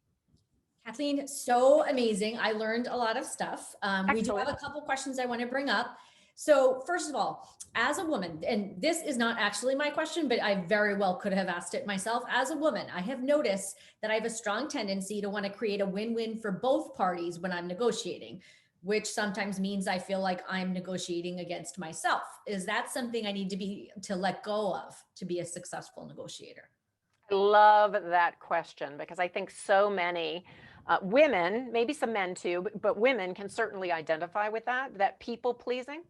Kathleen, so amazing. I learned a lot of stuff. We do have Excellent. a couple questions I want to bring up. So first of all, as a woman, and this is not actually my question, but I very well could have asked it myself. As a woman, I have noticed that I have a strong tendency to want to create a win-win for both parties when I'm negotiating. which sometimes means I feel like I'm negotiating against myself. Is that something I need to let go of to be a successful negotiator? I love that question because I think so many women, maybe some men too, but women can certainly identify with that people pleasing.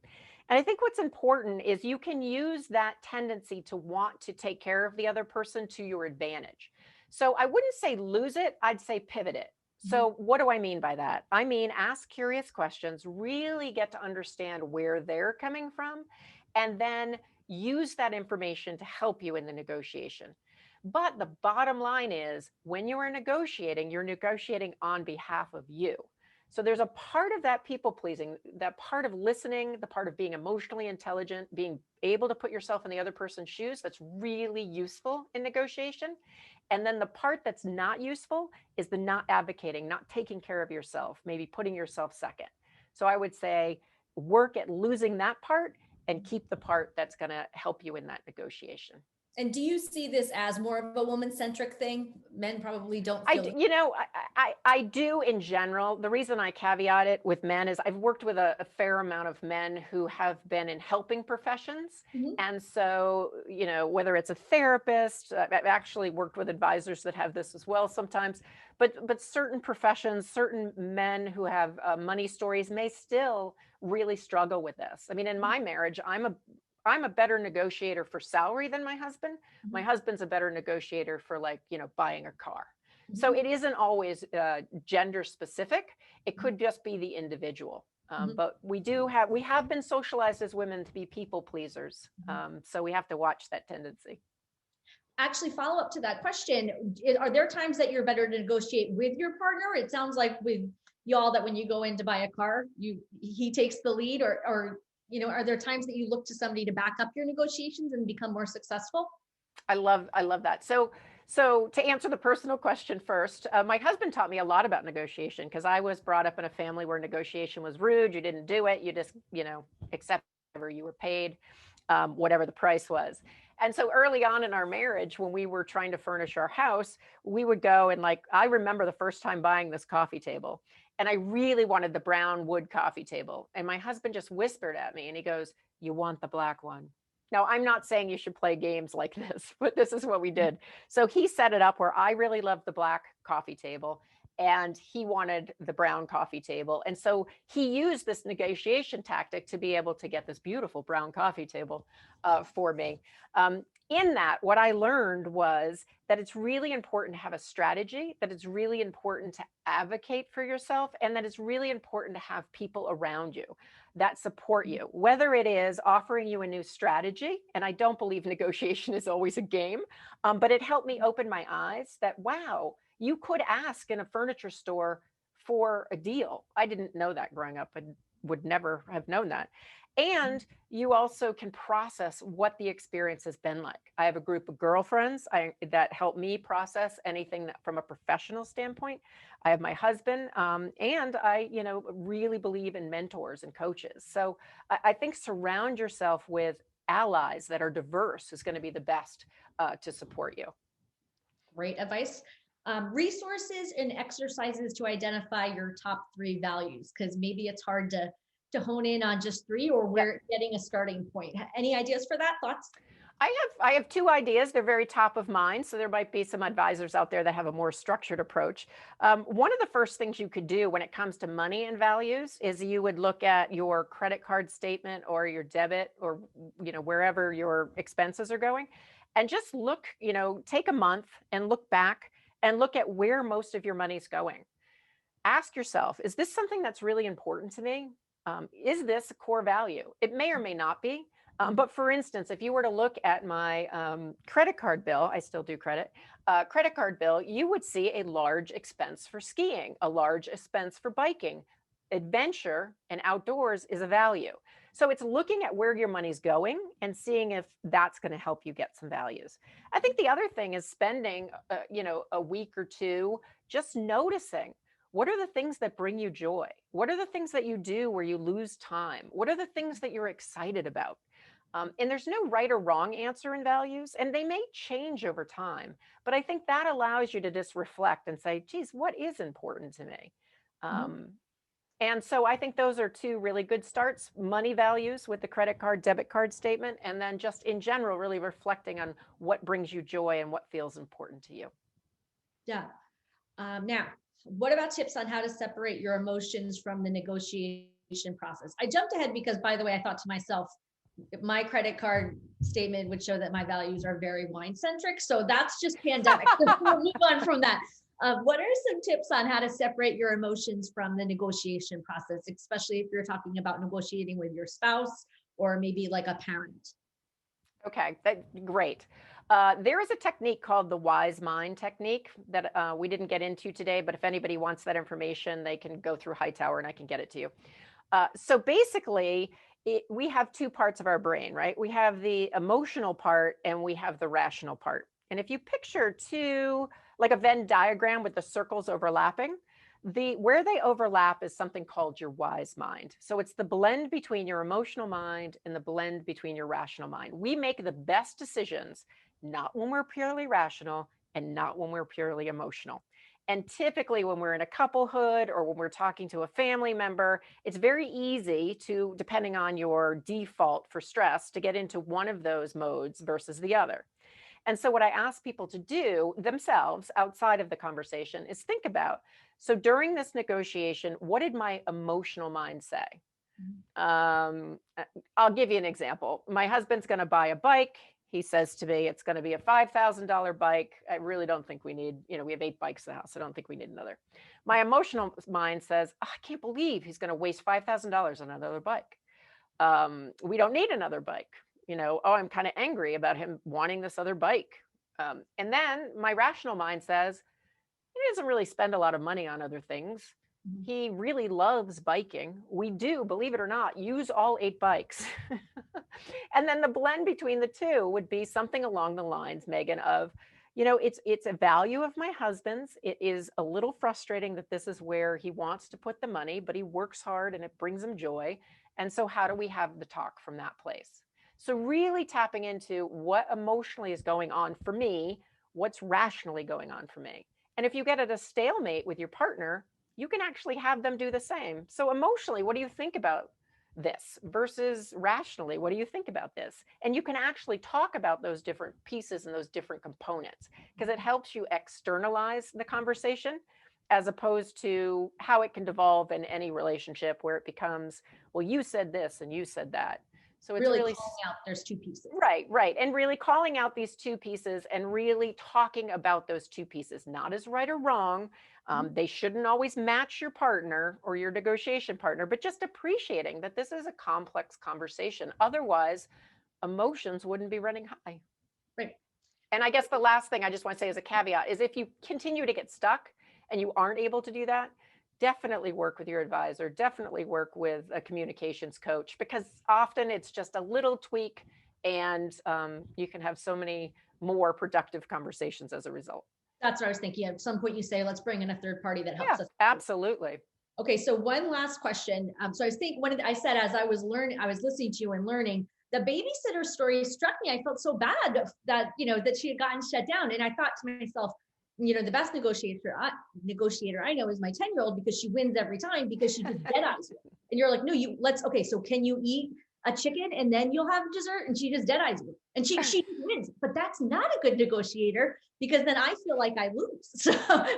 And I think what's important is you can use that tendency to want to take care of the other person to your advantage. So I wouldn't say lose it, I'd say pivot it. Mhm. So, what do I mean by that? I mean, ask curious questions, really get to understand where they're coming from, and then use that information to help you in the negotiation. But the bottom line is when you are negotiating, you're negotiating on behalf of you. So there's a part of that people pleasing, that part of listening, the part of being emotionally intelligent, being able to put yourself in the other person's shoes that's really useful in negotiation. And then the part that's not useful is the not advocating, not taking care of yourself, maybe putting yourself second. So I would say work at losing that part and keep the part that's going to help you in that negotiation. And do you see this as more of a woman centric thing? Men probably don't feel. I do in general. The reason I caveat it with men is I've worked with a fair amount of men who have been in helping professions. Mhm. And so, whether it's a therapist, I've actually worked with advisors that have this as well sometimes. But certain professions, certain men who have money stories may still really struggle with this. I mean, in my marriage, I'm a better negotiator for salary than my husband. My Mhm. husband's a better negotiator for, like, buying a car. So Mhm. it isn't always gender specific. It Mhm. could just be the individual. Mhm. But we have been socialized as women to be people pleasers. Mhm. So we have to watch that tendency. Actually, follow up to that question, are there times that you're better to negotiate with your partner? It sounds like with y'all that when you go in to buy a car, he takes the lead, or are there times that you look to somebody to back up your negotiations and become more successful? I love that. So to answer the personal question first, my husband taught me a lot about negotiation because I was brought up in a family where negotiation was rude. You didn't do it. You just accept whatever you were paid, whatever the price was. And so early on in our marriage, when we were trying to furnish our house, we would go and, like, I remember the first time buying this coffee table, and I really wanted the brown wood coffee table, and my husband just whispered at me, and he goes, "You want the black one." Now, I'm not saying you should play games like this, but this is what we did. So he set it up where I really loved the black coffee table and he wanted the brown coffee table. And so he used this negotiation tactic to be able to get this beautiful brown coffee table for me. In that, what I learned was that it's really important to have a strategy, that it's really important to advocate for yourself, and that it's really important to have people around you that support you, whether it is offering you a new strategy. And I don't believe negotiation is always a game, but it helped me open my eyes that, wow, you could ask in a furniture store for a deal. I didn't know that growing up and would never have known that. And you also can process what the experience has been like. I have a group of girlfriends that help me process anything that, from a professional standpoint. I have my husband, and I, really believe in mentors and coaches. So I think surround yourself with allies that are diverse is going to be the best to support you. Great advice. Resources and exercises to identify your top three values, because maybe it's hard to hone in on just three, or Yep. we're getting a starting point. Any ideas for that? Thoughts? I have two ideas. They're very top of mind. So there might be some advisors out there that have a more structured approach. One of the first things you could do when it comes to money and values is you would look at your credit card statement or your debit, or wherever your expenses are going, and just look, take a month and look back and look at where most of your money's going. Ask yourself, is this something that's really important to me? Is this a core value? It may or may not be. But for instance, if you were to look at my credit card bill, I still do credit card bill, you would see a large expense for skiing, a large expense for biking. Adventure and outdoors is a value. So it's looking at where your money's going and seeing if that's going to help you get some values. I think the other thing is spending, a week or two just noticing, what are the things that bring you joy? What are the things that you do where you lose time? What are the things that you're excited about? And there's no right or wrong answer in values, and they may change over time. But I think that allows you to just reflect and say, geez, what is important to me? Mhm. Um, And so I think those are two really good starts: money values with the credit card, debit card statement, and then just in general, really reflecting on what brings you joy and what feels important to you. Yeah. Now, what about tips on how to separate your emotions from the negotiation process? I jumped ahead because, by the way, I thought to myself, my credit card statement would show that my values are very wine centric. So that's just pandemic. So we'll move on from that. What are some tips on how to separate your emotions from the negotiation process, especially if you're talking about negotiating with your spouse or maybe like a parent? Okay, great. There is a technique called the wise mind technique that we didn't get into today, but if anybody wants that information, they can go through Hightower and I can get it to you. So basically, we have two parts of our brain, right? We have the emotional part and we have the rational part. And if you picture two, like a Venn diagram with the circles overlapping, where they overlap is something called your wise mind. So it's the blend between your emotional mind and the blend between your rational mind. We make the best decisions not when we're purely rational and not when we're purely emotional. And typically, when we're in a couplehood or when we're talking to a family member, it's very easy to, depending on your default for stress, to get into one of those modes versus the other. And so, what I ask people to do themselves outside of the conversation is think about, so during this negotiation, what did my emotional mind say? I'll give you an example. My husband's going to buy a bike. He says to me, it's going to be a $5,000 bike. I really don't think we need, we have 8 bikes in the house. I don't think we need another. My emotional mind says, "Oh, I can't believe he's going to waste $5,000 on another bike. We don't need another bike. Oh, I'm kind of angry about him wanting this other bike." And then my rational mind says, he doesn't really spend a lot of money on other things. Mhm. He really loves biking. We do, believe it or not, use all 8 bikes. And then the blend between the two would be something along the lines, Megan, of, it's a value of my husband's. It is a little frustrating that this is where he wants to put the money, but he works hard and it brings him joy. And so how do we have the talk from that place? So really tapping into what emotionally is going on for me, what's rationally going on for me. And if you get at a stalemate with your partner, you can actually have them do the same. So emotionally, what do you think about this versus rationally, what do you think about this? And you can actually talk about those different pieces and those different components because it helps you externalize the conversation as opposed to how it can devolve in any relationship where it becomes, well, you said this and you said that. So it's Really really calling out there's two pieces. right, right. And really calling out these two pieces and really talking about those two pieces, not as right or wrong. They shouldn't always match your partner or your negotiation partner, but just appreciating that this is a complex conversation. Otherwise, emotions wouldn't be running high. Right. And I guess the last thing I just want to say as a caveat is if you continue to get stuck and you aren't able to do that, definitely work with your advisor, definitely work with a communications coach, because often it's just a little tweak and you can have so many more productive conversations as a result. That's what I was thinking. At some point you say, let's bring in a third party that Yeah, helps us. absolutely. Okay, so one last question. So I was thinking, I said as I was learning, I was listening to you and learning. The babysitter story struck me. I felt so bad that that she had gotten shut down, and I thought to myself, the best negotiator I know is my 10-year-old because she wins every time because she just dead eyes you. And you're like, no, okay. So can you eat a chicken and then you'll have dessert? And she just dead eyes you, and she wins. But that's not a good negotiator because then I feel like I lose. So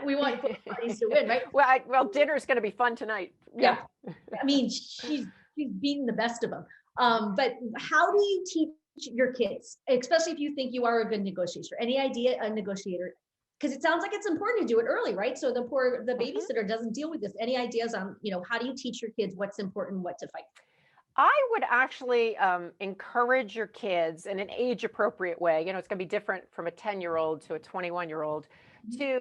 we want both parties to win, right? Well, dinner's going to be fun tonight. Yeah. I mean, she's beating the best of them. But how do you teach your kids, especially if you think you are a good negotiator? Any idea a negotiator? Because it sounds like it's important to do it early, right? So the babysitter doesn't deal with this. Any ideas on how do you teach your kids what's important, what to fight? I would actually encourage your kids in an age appropriate way. It's going to be different from a 10-year-old to a 21-year-old to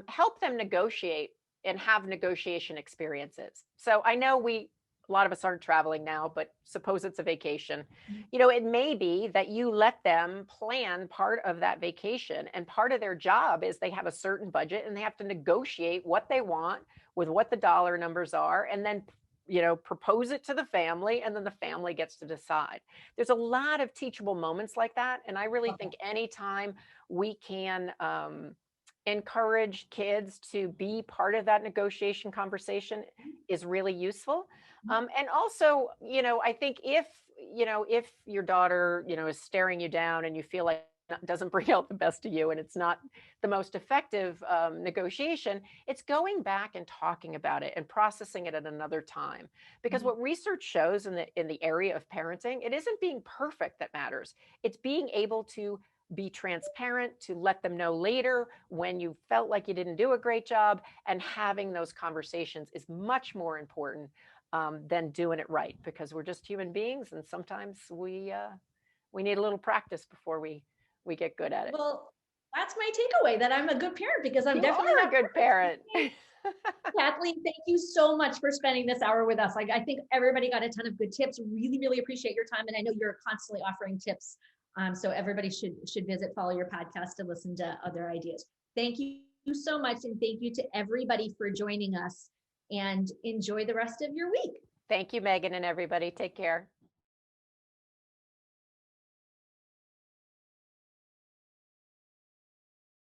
help them negotiate and have negotiation experiences. So I know a lot of us aren't traveling now, but suppose it's a vacation. It may be that you let them plan part of that vacation, and part of their job is they have a certain budget and they have to negotiate what they want with what the dollar numbers are, and then propose it to the family, and then the family gets to decide. There's a lot of teachable moments like that. And I really think anytime we can encourage kids to be part of that negotiation conversation is really useful. And also, I think if your daughter, is staring you down and you feel like it doesn't bring out the best of you and it's not the most effective negotiation, it's going back and talking about it and processing it at another time. Because Mhm. what research shows in the area of parenting, it isn't being perfect that matters. It's being able to be transparent, to let them know later when you felt like you didn't do a great job, and having those conversations is much more important than doing it right, because we're just human beings and sometimes we need a little practice before we get good at it. Well, that's my takeaway, that I'm a good parent because I'm You definitely are a not good perfect. parent. Kathleen, thank you so much for spending this hour with us. Like, I think everybody got a ton of good tips. Really, really appreciate your time. And I know you're constantly offering tips. So everybody should visit, follow your podcast to listen to other ideas. Thank you so much. And thank you to everybody for joining us, and enjoy the rest of your week. Thank you, Megan, and everybody. Take care.